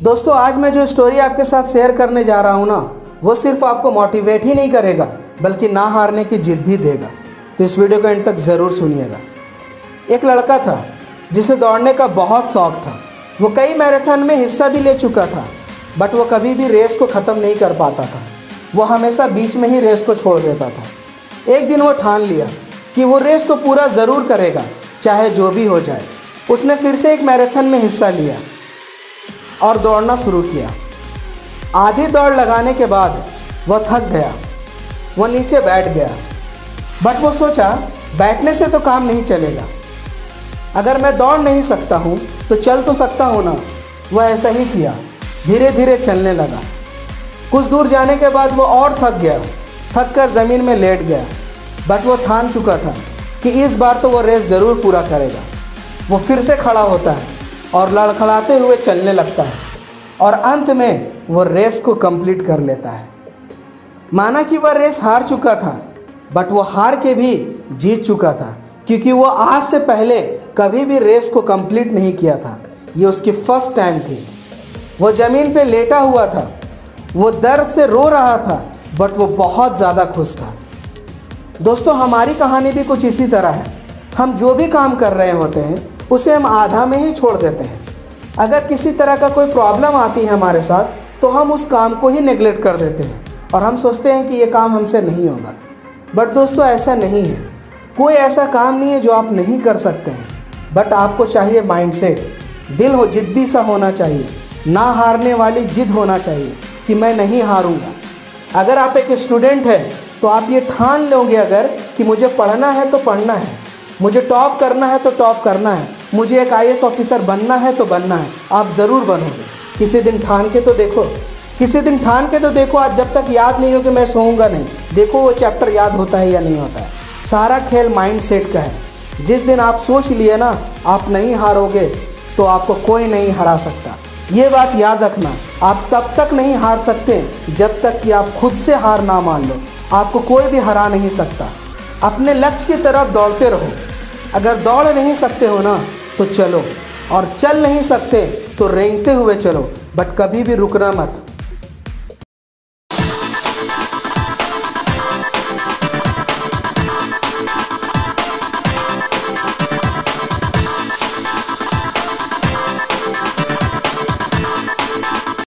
दोस्तों आज मैं जो स्टोरी आपके साथ शेयर करने जा रहा हूँ ना, वो सिर्फ आपको मोटिवेट ही नहीं करेगा बल्कि ना हारने की जिद भी देगा। तो इस वीडियो को एंड तक ज़रूर सुनिएगा। एक लड़का था जिसे दौड़ने का बहुत शौक़ था। वो कई मैराथन में हिस्सा भी ले चुका था, बट वो कभी भी रेस को ख़त्म नहीं कर पाता था। वो हमेशा बीच में ही रेस को छोड़ देता था। एक दिन वो ठान लिया कि वो रेस को पूरा ज़रूर करेगा, चाहे जो भी हो जाए। उसने फिर से एक मैराथन में हिस्सा लिया और दौड़ना शुरू किया। आधी दौड़ लगाने के बाद वह थक गया। वह नीचे बैठ गया, बट वो सोचा बैठने से तो काम नहीं चलेगा। अगर मैं दौड़ नहीं सकता हूँ तो चल तो सकता हूँ ना। वह ऐसा ही किया, धीरे धीरे चलने लगा। कुछ दूर जाने के बाद वो और थक गया, थक कर ज़मीन में लेट गया। बट वो ठान चुका था कि इस बार तो वो रेस ज़रूर पूरा करेगा। वो फिर से खड़ा होता है और लड़खड़ाते हुए चलने लगता है और अंत में वो रेस को कंप्लीट कर लेता है। माना कि वह रेस हार चुका था, बट वो हार के भी जीत चुका था, क्योंकि वो आज से पहले कभी भी रेस को कंप्लीट नहीं किया था। ये उसकी फर्स्ट टाइम थी। वो ज़मीन पे लेटा हुआ था, वो दर्द से रो रहा था, बट वो बहुत ज़्यादा खुश था। दोस्तों हमारी कहानी भी कुछ इसी तरह है। हम जो भी काम कर रहे होते हैं उसे हम आधा में ही छोड़ देते हैं। अगर किसी तरह का कोई प्रॉब्लम आती है हमारे साथ, तो हम उस काम को ही नेगलेक्ट कर देते हैं और हम सोचते हैं कि ये काम हमसे नहीं होगा। बट दोस्तों ऐसा नहीं है। कोई ऐसा काम नहीं है जो आप नहीं कर सकते हैं, बट आपको चाहिए माइंडसेट, दिल हो जिद्दी सा होना चाहिए, ना हारने वाली जिद होना चाहिए कि मैं नहीं हारूंगा। अगर आप एक स्टूडेंट हैं तो आप ये ठान लोगे अगर कि मुझे पढ़ना है तो पढ़ना है, मुझे टॉप करना है तो टॉप करना है, मुझे एक IAS ऑफिसर बनना है तो बनना है, आप ज़रूर बनोगे। किसी दिन ठान के तो देखो, किसी दिन ठान के तो देखो। आज जब तक याद नहीं हो कि मैं सोऊंगा नहीं, देखो वो चैप्टर याद होता है या नहीं होता है। सारा खेल माइंड सेट का है। जिस दिन आप सोच लिए ना आप नहीं हारोगे, तो आपको कोई नहीं हरा सकता। ये बात याद रखना, आप तब तक नहीं हार सकते जब तक कि आप खुद से हार ना मान लो। आपको कोई भी हरा नहीं सकता। अपने लक्ष्य की तरफ दौड़ते रहो। अगर दौड़ नहीं सकते हो ना तो चलो, और चल नहीं सकते तो रेंगते हुए चलो, बट कभी भी रुकना मत।